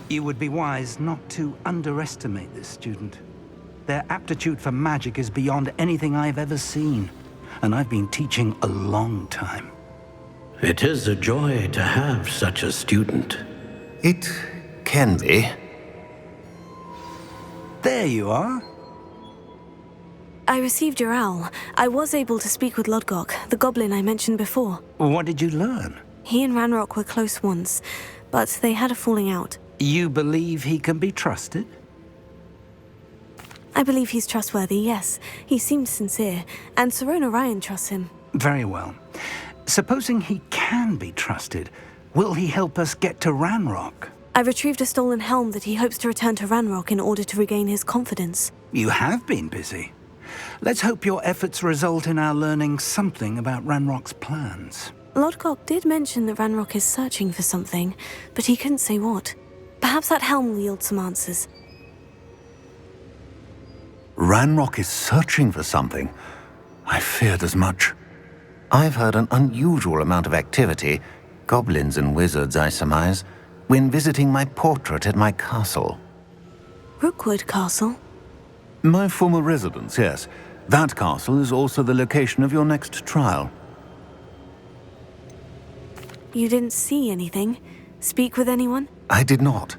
You would be wise not to underestimate this student. Their aptitude for magic is beyond anything I've ever seen, and I've been teaching a long time. It is a joy to have such a student. It can be. There you are. I received your owl. I was able to speak with Lodgok, the goblin I mentioned before. What did you learn? He and Ranrock were close once, but they had a falling out. You believe he can be trusted? I believe he's trustworthy, yes. He seemed sincere, and Sirona Ryan trusts him. Very well. Supposing he can be trusted, will he help us get to Ranrock? I retrieved a stolen helm that he hopes to return to Ranrock in order to regain his confidence. You have been busy. Let's hope your efforts result in our learning something about Ranrock's plans. Lodgok did mention that Ranrock is searching for something, but he couldn't say what. Perhaps that helm will yield some answers. Ranrock is searching for something. I feared as much. I've heard an unusual amount of activity, goblins and wizards, I surmise, when visiting my portrait at my castle. Rookwood Castle? My former residence, yes. That castle is also the location of your next trial. You didn't see anything? Speak with anyone? I did not.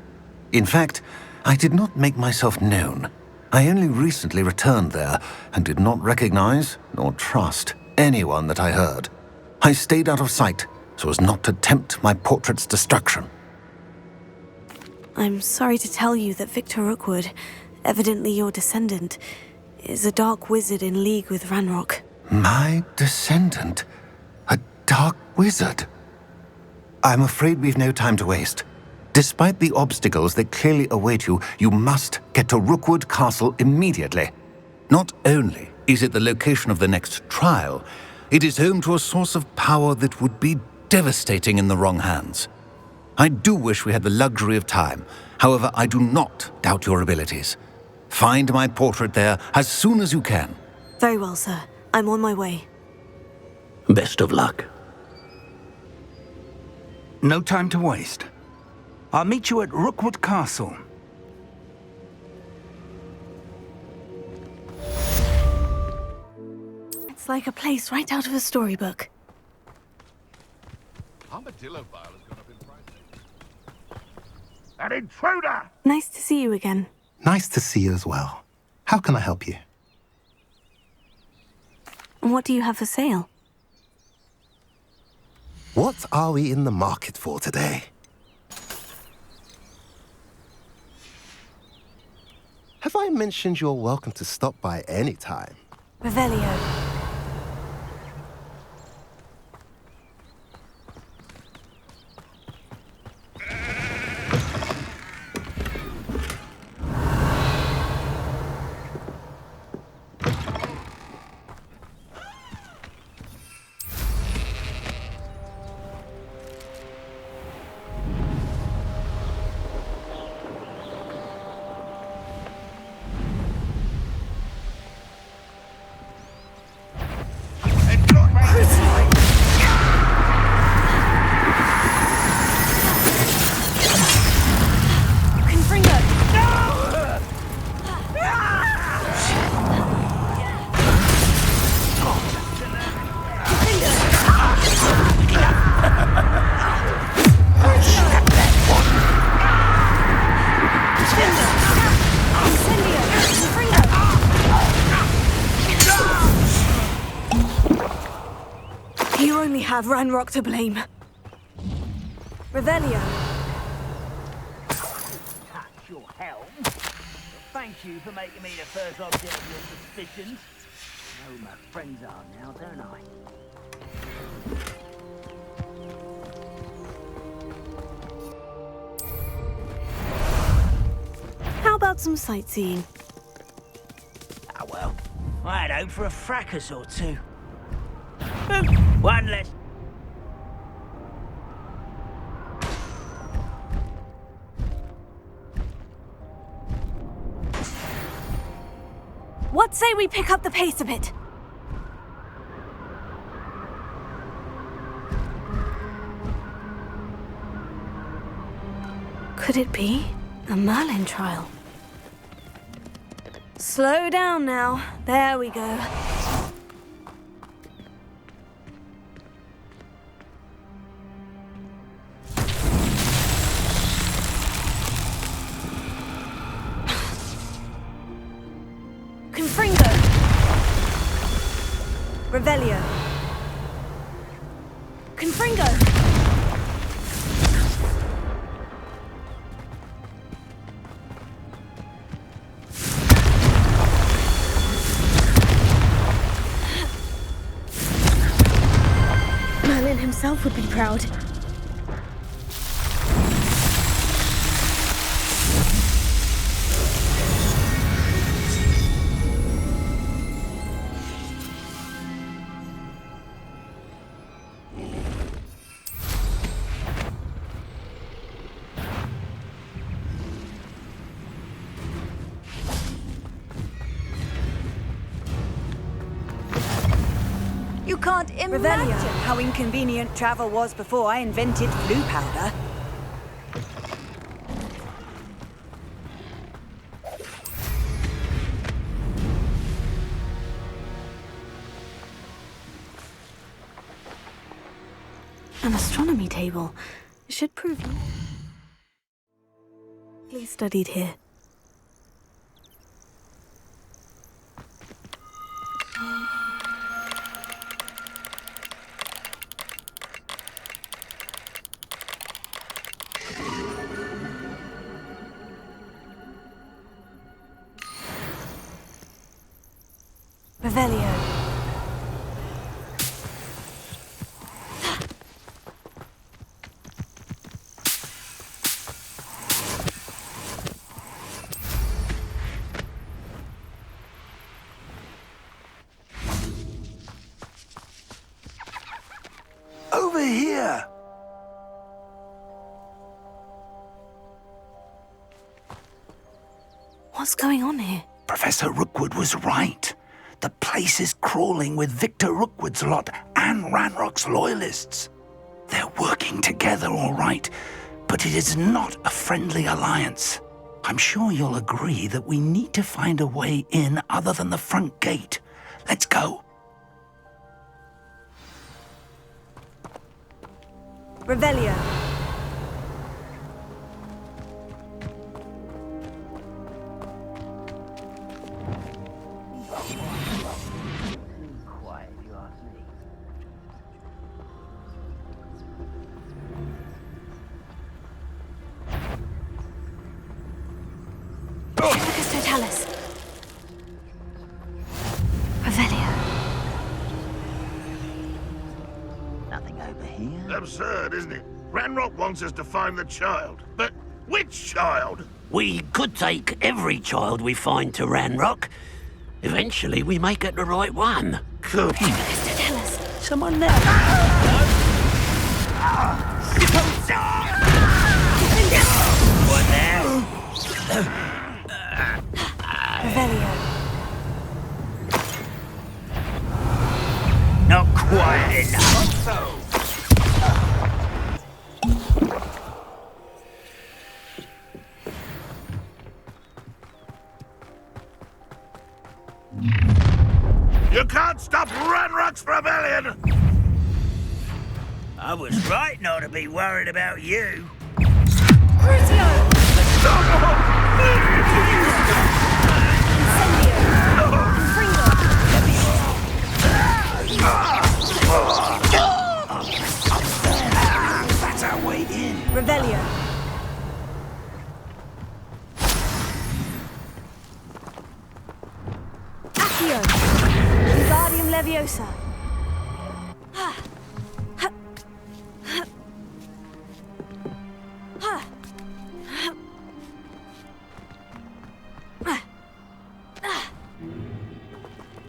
In fact, I did not make myself known. I only recently returned there and did not recognize nor trust anyone that I heard. I stayed out of sight so as not to tempt my portrait's destruction. I'm sorry to tell you that Victor Rookwood, evidently your descendant, is a dark wizard in league with Ranrock. My descendant? A dark wizard? I'm afraid we've no time to waste. Despite the obstacles that clearly await you, you must get to Rookwood Castle immediately. Not only is it the location of the next trial, it is home to a source of power that would be devastating in the wrong hands. I do wish we had the luxury of time. However, I do not doubt your abilities. Find my portrait there as soon as you can. Very well, sir. I'm on my way. Best of luck. No time to waste. I'll meet you at Rookwood Castle. It's like a place right out of a storybook. Armadillo bile has gone up in price. An intruder! Nice to see you again. Nice to see you as well. How can I help you? What do you have for sale? What are we in the market for today? Have I mentioned you're welcome to stop by any time? Revelio. You only have Ranrock to blame. Revelio. Catch your helm. Well, thank you for making me the first object of your suspicions. I know who my friends are now, don't I? How about some sightseeing? Ah, well, I had hoped for a fracas or two. One less. What say we pick up the pace a bit? Could it be? A Merlin trial. Slow down now. There we go. Confringo! Revelio! Confringo! Merlin himself would be proud. You can't imagine how inconvenient travel was before I invented blue powder. An astronomy table. It should prove you studied here. Revelio. Over here! What's going on here? Professor Rookwood was right. The place is crawling with Victor Rookwood's lot and Ranrock's loyalists. They're working together, all right, but it is not a friendly alliance. I'm sure you'll agree that we need to find a way in other than the front gate. Let's go. Revelio. Quiet, if you ask me. Tempus Totalis. Revelio. Nothing over here. Absurd, isn't it? Ranrock wants us to find the child. But which child? We could take every child we find to Ranrock. Eventually, we may get the right one. Good. Tempus Totalis. Someone there. What now? Revelio. Not quiet enough. You can't stop Ranrock's rebellion! I was right not to be worried about you. Crucio! That's our way in. Revelio. Accio. Wingardium Leviosa.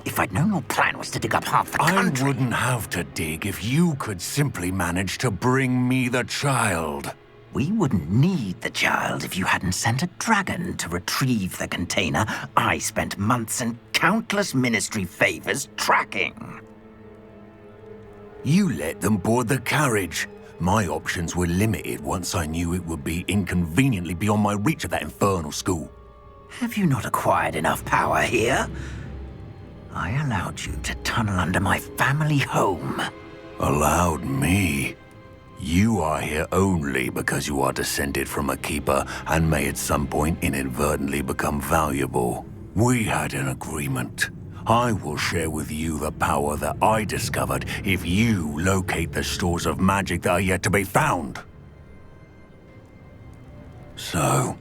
If I'd known your plan was to dig up half the I country... wouldn't have to dig if you could simply manage to bring me the child. We wouldn't need the child if you hadn't sent a dragon to retrieve the container I spent months and countless ministry favors tracking. You let them board the carriage. My options were limited once I knew it would be inconveniently beyond my reach at that infernal school. Have you not acquired enough power here? I allowed you to tunnel under my family home. Allowed me? You are here only because you are descended from a keeper and may at some point inadvertently become valuable. We had an agreement. I will share with you the power that I discovered if you locate the stores of magic that are yet to be found. So,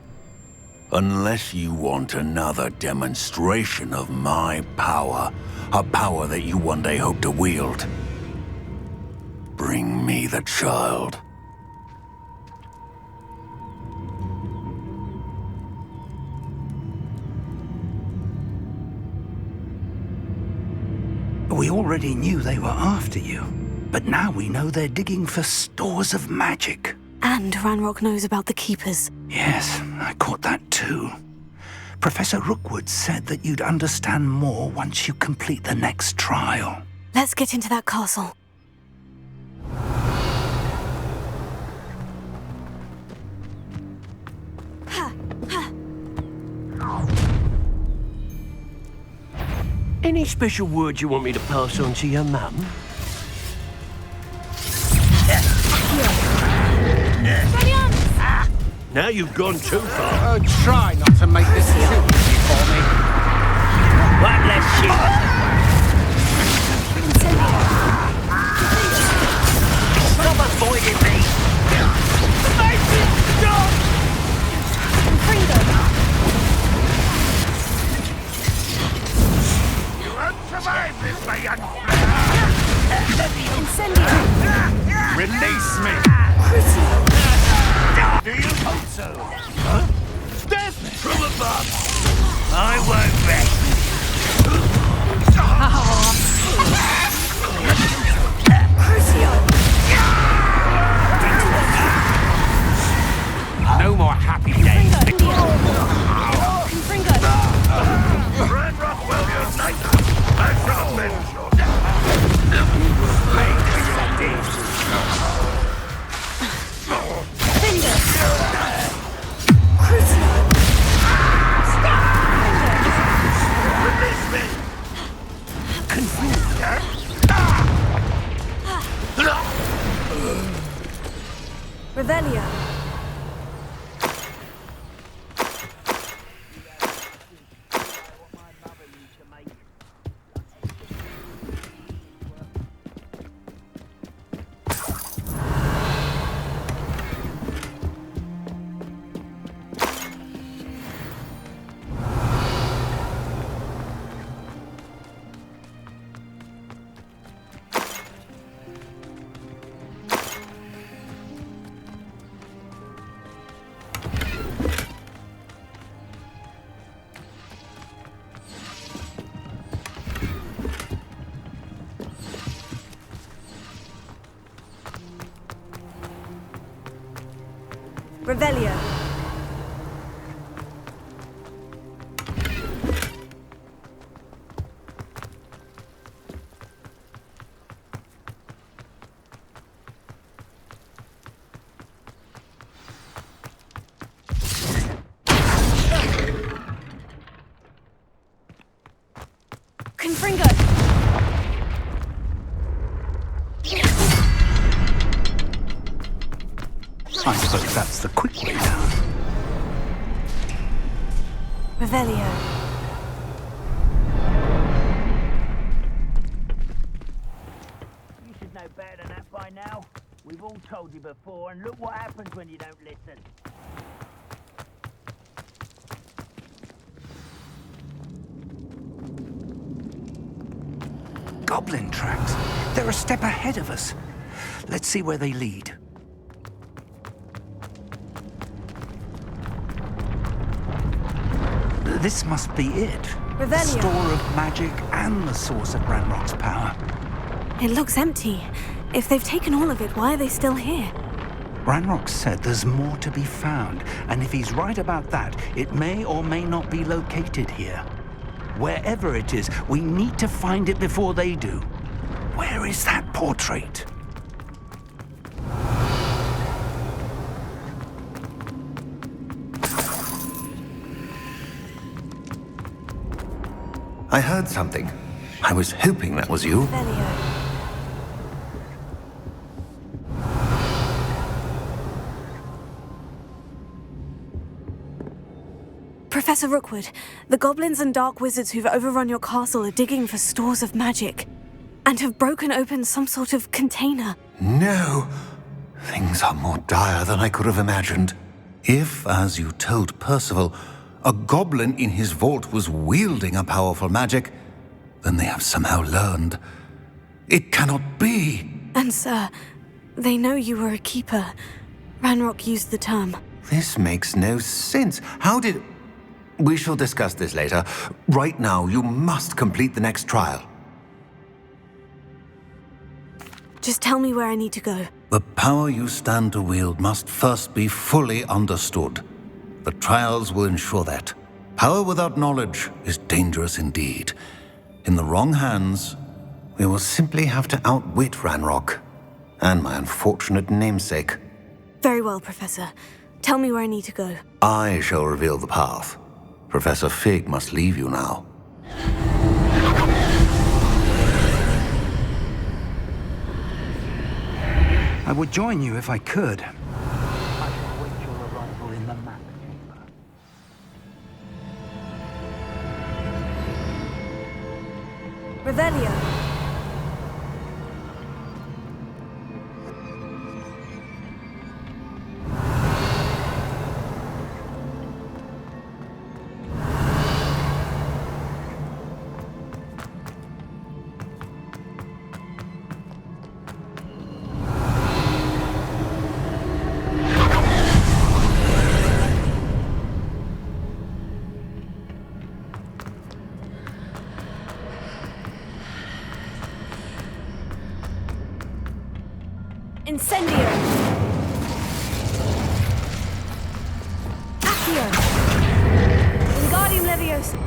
unless you want another demonstration of my power, a power that you one day hope to wield, bring me the child. We already knew they were after you, but now we know they're digging for stores of magic. And Ranrock knows about the Keepers. Yes, I caught that too. Professor Rookwood said that you'd understand more once you complete the next trial. Let's get into that castle. Any special words you want me to pass on to your mum? Now you've gone too far. Try not to make this too easy for me. One less shit. Stop avoiding me! You won't survive this, my young Release me! Do you hope so? Huh? Death from above! I won't rest. No more happy days. Ranrock will unite. I shall avenge your death. Make your deeds. Release me! Revelio. Revelio. Confringo. I suppose that's the quick way down. Revelio. You should know better than that by now. We've all told you before, and look what happens when you don't listen. Goblin tracks. They're a step ahead of us. Let's see where they lead. This must be it. The Revelio. store of magic and the source of Ranrock's power. It looks empty. If they've taken all of it, why are they still here? Ranrock said there's more to be found, and if he's right about that, it may or may not be located here. Wherever it is, we need to find it before they do. Where is that portrait? I heard something. I was hoping that was you. Revelio. Professor Rookwood, the goblins and dark wizards who've overrun your castle are digging for stores of magic and have broken open some sort of container. No! Things are more dire than I could have imagined. If, as you told Percival, a goblin in his vault was wielding a powerful magic, then they have somehow learned. It cannot be! And sir, they know you were a keeper. Ranrock used the term. This makes no sense. How did... We shall discuss this later. Right now, you must complete the next trial. Just tell me where I need to go. The power you stand to wield must first be fully understood. The trials will ensure that. Power without knowledge is dangerous indeed. In the wrong hands, we will simply have to outwit Ranrock and my unfortunate namesake. Very well, Professor. Tell me where I need to go. I shall reveal the path. Professor Fig must leave you now. I would join you if I could. I shall wait your arrival in the map chamber. Revelio. Incendio! Accio! Wingardium Leviosa!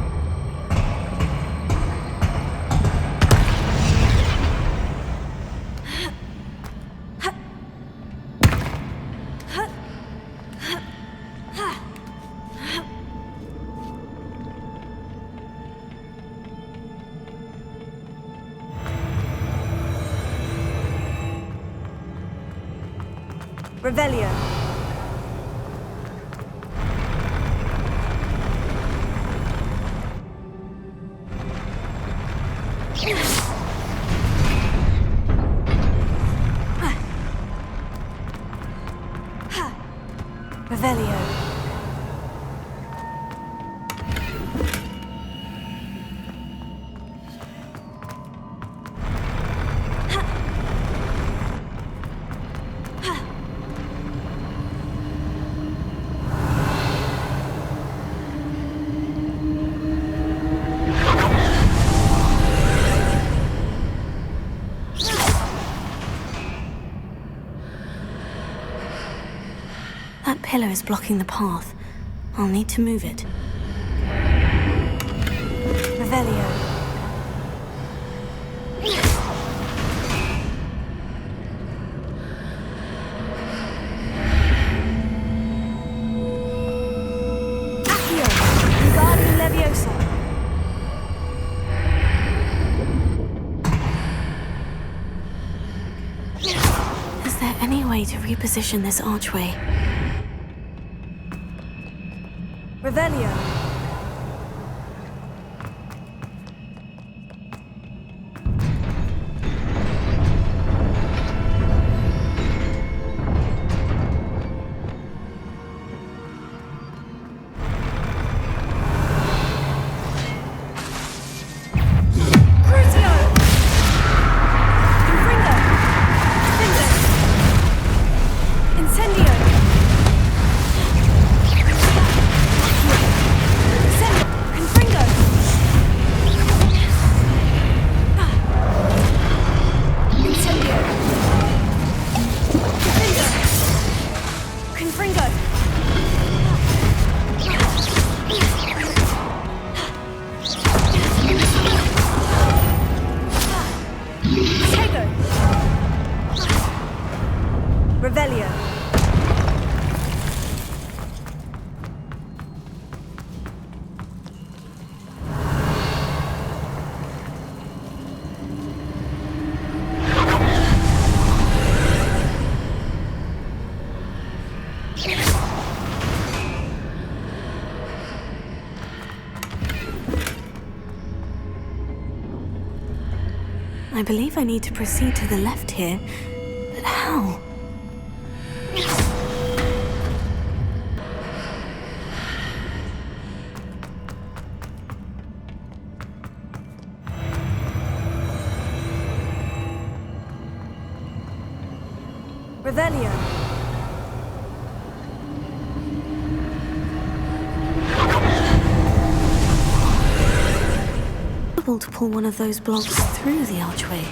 Revelio. Revelio. That pillar is blocking the path. I'll need to move it. Revelio. Accio! Wingardium Leviosa! Is there any way to reposition this archway? Revelio. Revelio. I believe I need to proceed to the left here, but how? Revelio. Possible to pull one of those blocks through the archway.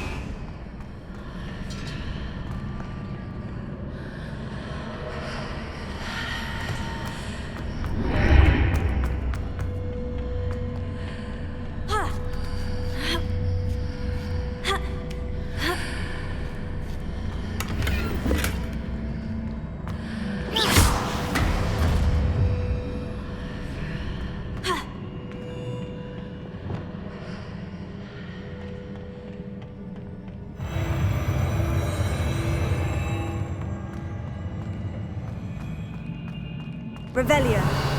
Revelio.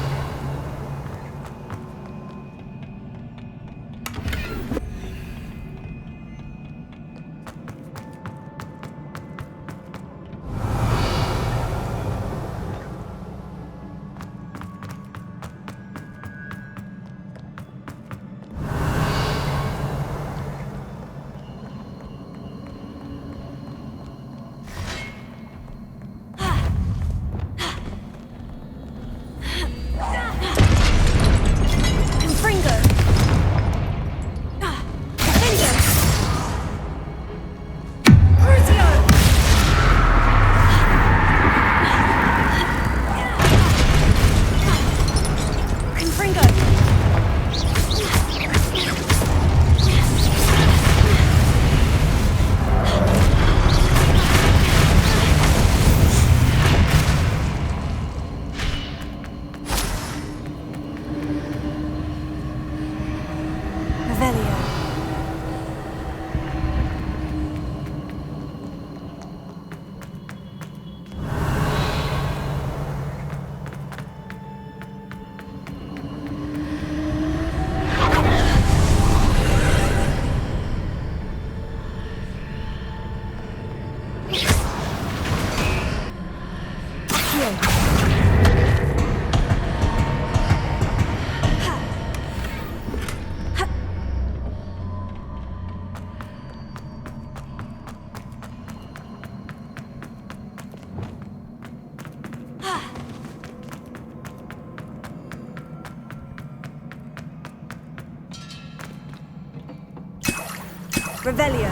Revelio.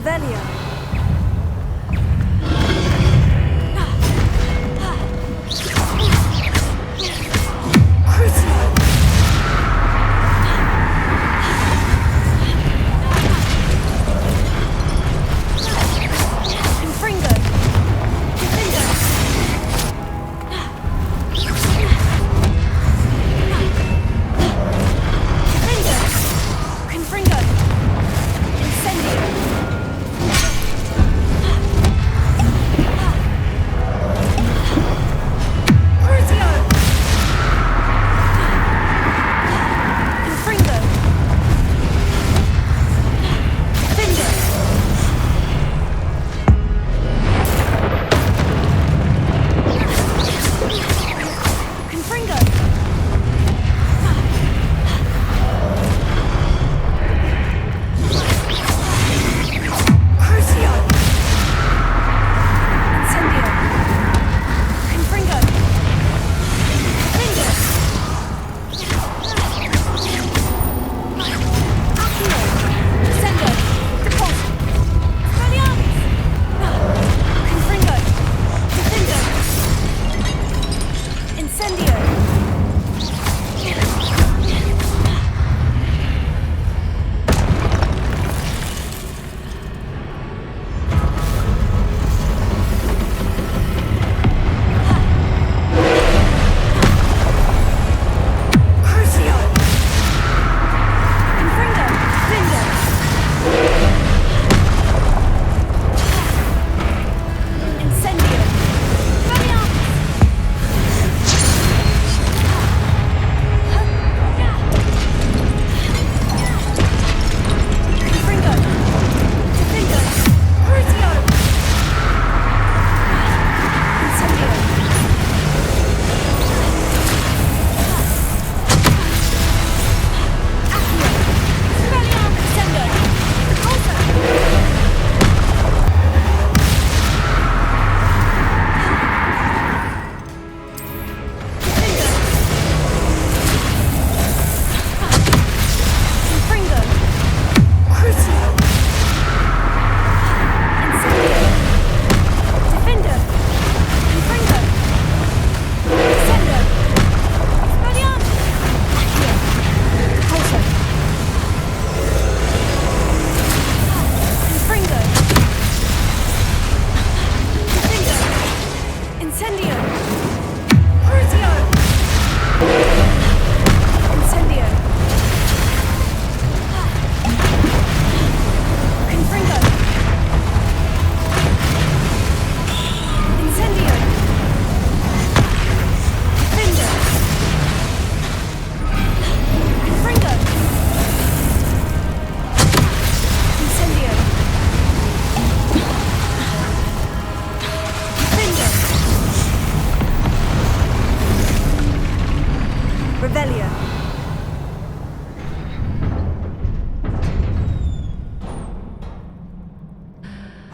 Revelio. Incendio.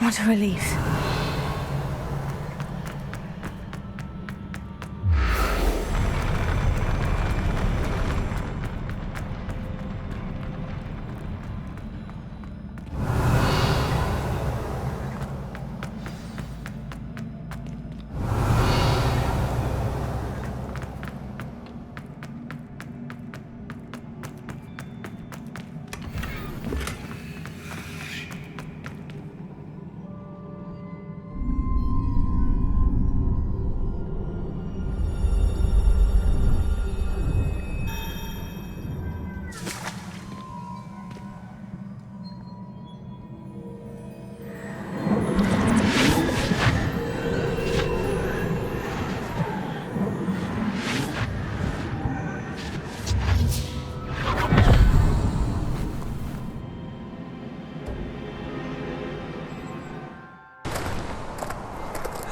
What a relief.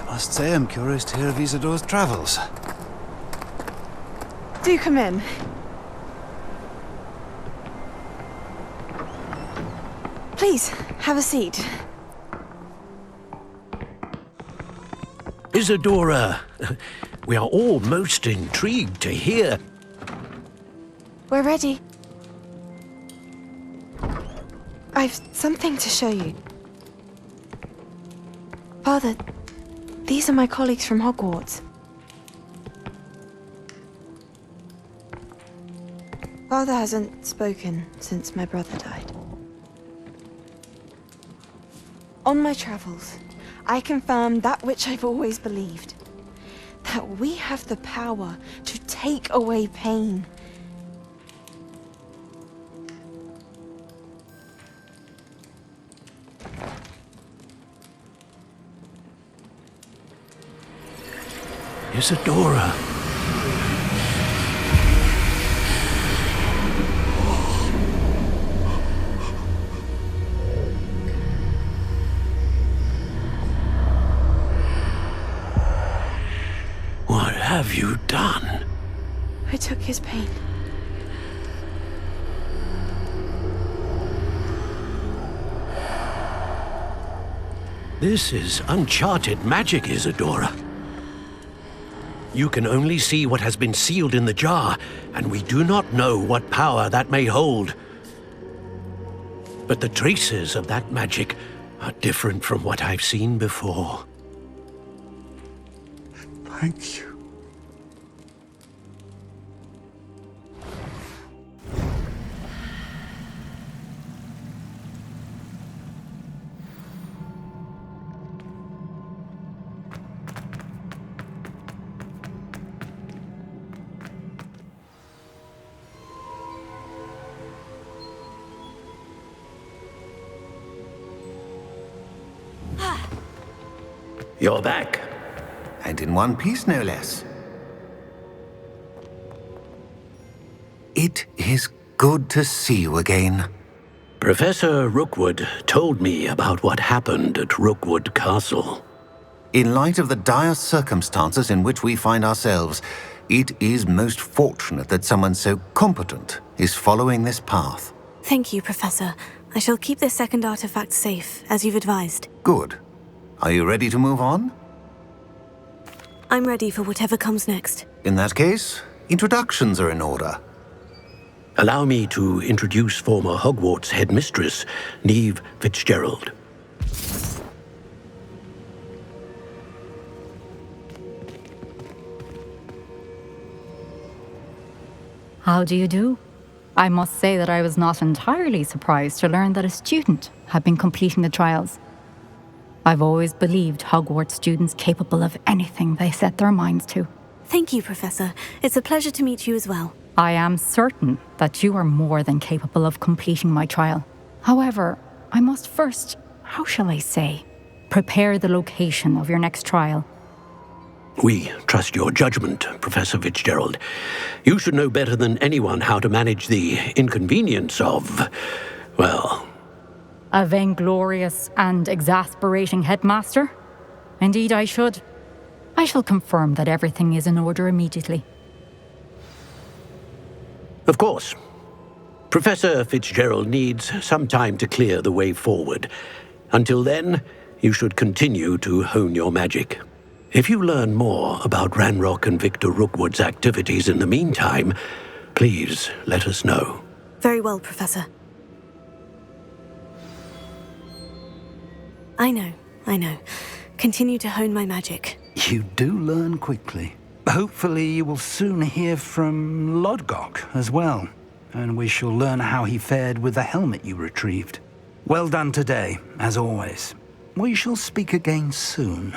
I must say I'm curious to hear of Isadore's travels. Do come in. Please, have a seat. Isadora, we are all most intrigued to hear. We're ready. I've something to show you. Father, these are my colleagues from Hogwarts. Father hasn't spoken since my brother died. On my travels, I confirmed that which I've always believed. That we have the power to take away pain. Isadora. What have you done? I took his pain. This is uncharted magic, Isadora. You can only see what has been sealed in the jar, and we do not know what power that may hold. But the traces of that magic are different from what I've seen before. Thank you. You're back. And in one piece, no less. It is good to see you again. Professor Rookwood told me about what happened at Rookwood Castle. In light of the dire circumstances in which we find ourselves, it is most fortunate that someone so competent is following this path. Thank you, Professor. I shall keep this second artifact safe, as you've advised. Good. Are you ready to move on? I'm ready for whatever comes next. In that case, introductions are in order. Allow me to introduce former Hogwarts headmistress, Neve Fitzgerald. How do you do? I must say that I was not entirely surprised to learn that a student had been completing the trials. I've always believed Hogwarts students capable of anything they set their minds to. Thank you, Professor. It's a pleasure to meet you as well. I am certain that you are more than capable of completing my trial. However, I must first, how shall I say, prepare the location of your next trial. We trust your judgment, Professor Fitzgerald. You should know better than anyone how to manage the inconvenience of, well... A vainglorious and exasperating headmaster? Indeed, I should. I shall confirm that everything is in order immediately. Of course. Professor Fitzgerald needs some time to clear the way forward. Until then, You should continue to hone your magic. If you learn more about Ranrock and Victor Rookwood's activities in the meantime, please let us know. Very well, Professor. I know. Continue to hone my magic. You do learn quickly. Hopefully you will soon hear from Lodgok as well, and we shall learn how he fared with the helmet you retrieved. Well done today, as always. We shall speak again soon.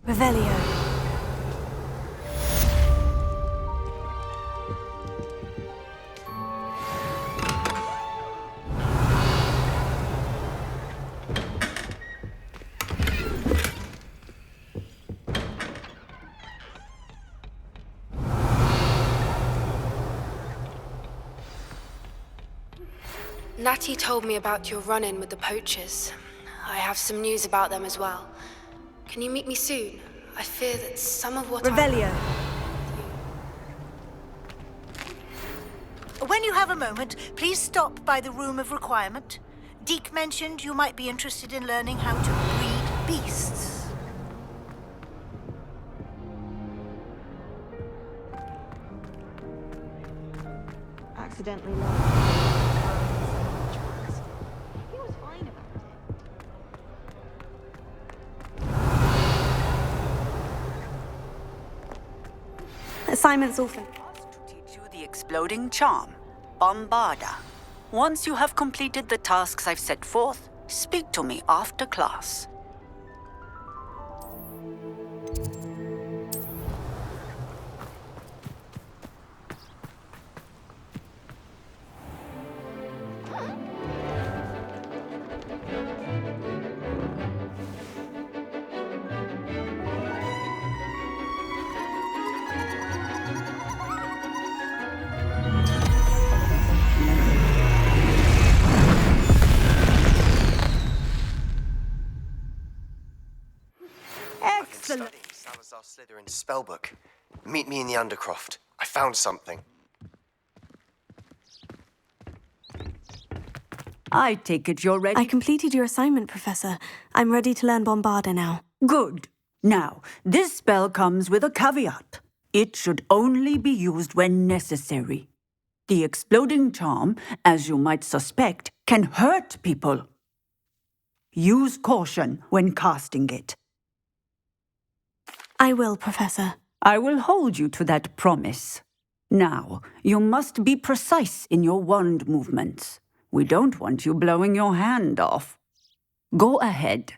Revelio. Natty told me about your run-in with the poachers. I have some news about them as well. Can you meet me soon? I fear that some of what Revelio. When you have a moment, please stop by the Room of Requirement. Deke mentioned you might be interested in learning how to breed beasts. Accidentally He was fine about it. Assignment's all finished. To teach you the exploding charm, Bombarda. Once you have completed the tasks I've set forth, speak to me after class. Excellent. Salazar Slytherin's spellbook. Meet me in the Undercroft. I found something. I take it you're ready? I completed your assignment, Professor. I'm ready to learn Bombarda now. Good. Now, this spell comes with a caveat. It should only be used when necessary. The exploding charm, as you might suspect, can hurt people. Use caution when casting it. I will, Professor. I will hold you to that promise. Now, you must be precise in your wand movements. We don't want you blowing your hand off. Go ahead.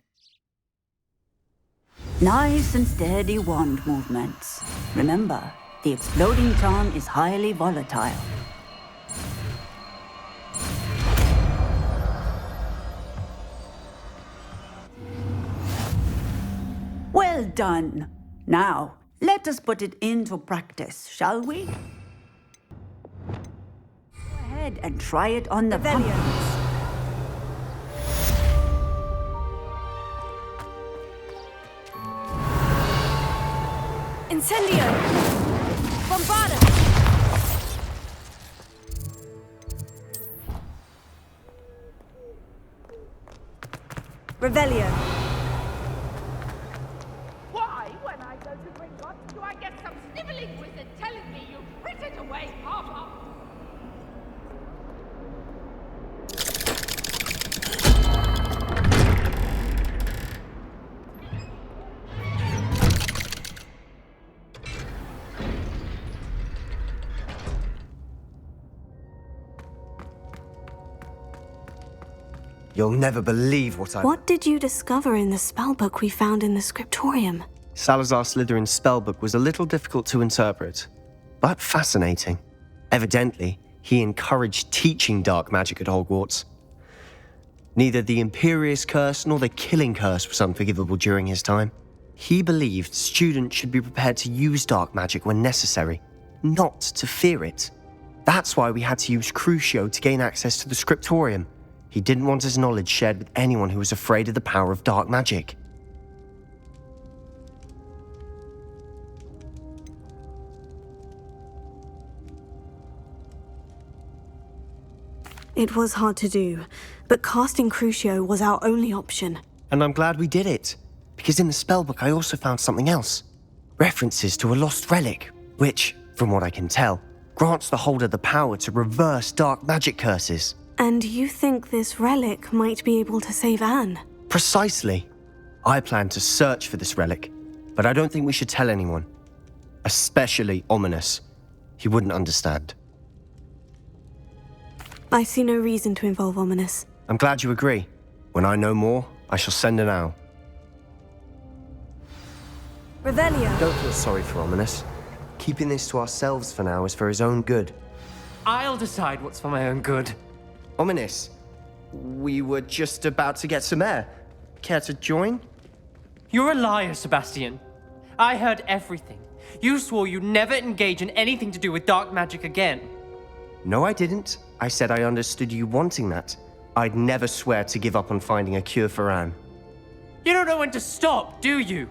Nice and steady wand movements. Remember, the exploding charm is highly volatile. Well done. Now, let us put it into practice, shall we? Go ahead and try it on the pumpkins. Incendio! Bombarda! Revelio. Why, when I go to Gringotts, do I get some sniveling wizard telling me you've frittered away half our... You'll never believe what I... What did you discover in the spellbook we found in the scriptorium? Salazar Slytherin's spellbook was a little difficult to interpret, but fascinating. Evidently, he encouraged teaching dark magic at Hogwarts. Neither the Imperious Curse nor the Killing Curse was unforgivable during his time. He believed students should be prepared to use dark magic when necessary, not to fear it. That's why we had to use Crucio to gain access to the scriptorium. He didn't want his knowledge shared with anyone who was afraid of the power of dark magic. It was hard to do, but casting Crucio was our only option. And I'm glad we did it, because in the spellbook I also found something else. References to a lost relic, which, from what I can tell, grants the holder the power to reverse dark magic curses. And you think this relic might be able to save Anne? Precisely. I plan to search for this relic, but I don't think we should tell anyone. Especially Ominous. He wouldn't understand. I see no reason to involve Ominous. I'm glad you agree. When I know more, I shall send an owl. Revelio! Don't feel sorry for Ominous. Keeping this to ourselves for now is for his own good. I'll decide what's for my own good. Ominous, we were just about to get some air. Care to join? You're a liar, Sebastian. I heard everything. You swore you'd never engage in anything to do with dark magic again. No, I didn't. I said I understood you wanting that. I'd never swear to give up on finding a cure for Anne. You don't know when to stop, do you?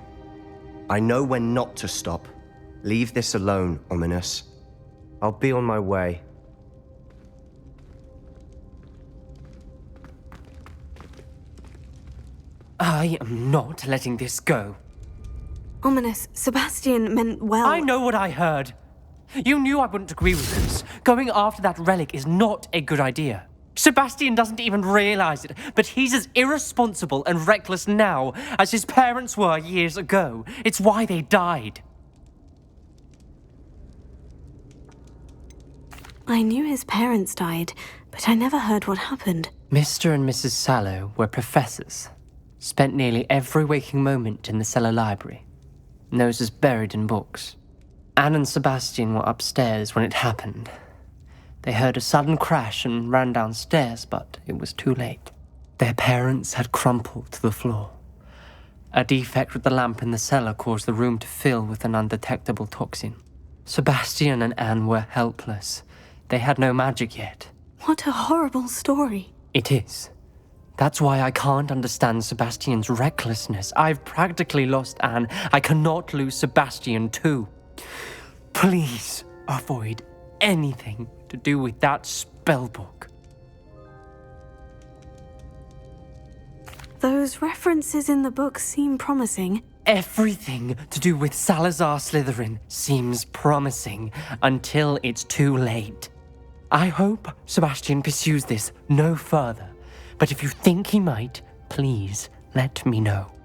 I know when not to stop. Leave this alone, Ominous. I'll be on my way. I am not letting this go. Ominous, Sebastian meant well. I know what I heard. You knew I wouldn't agree with this. Going after that relic is not a good idea. Sebastian doesn't even realize it, but he's as irresponsible and reckless now as his parents were years ago. It's why they died. I knew his parents died, but I never heard what happened. Mr. and Mrs. Sallow were professors. Spent nearly every waking moment in the cellar library. Noses buried in books. Anne and Sebastian were upstairs when it happened. They heard a sudden crash and ran downstairs, but it was too late. Their parents had crumpled to the floor. A defect with the lamp in the cellar caused the room to fill with an undetectable toxin. Sebastian and Anne were helpless. They had no magic yet. What a horrible story. It is. That's why I can't understand Sebastian's recklessness. I've practically lost Anne. I cannot lose Sebastian too. Please avoid anything to do with that spellbook. Those references in the book seem promising. Everything to do with Salazar Slytherin seems promising until it's too late. I hope Sebastian pursues this no further, but if you think he might, please let me know.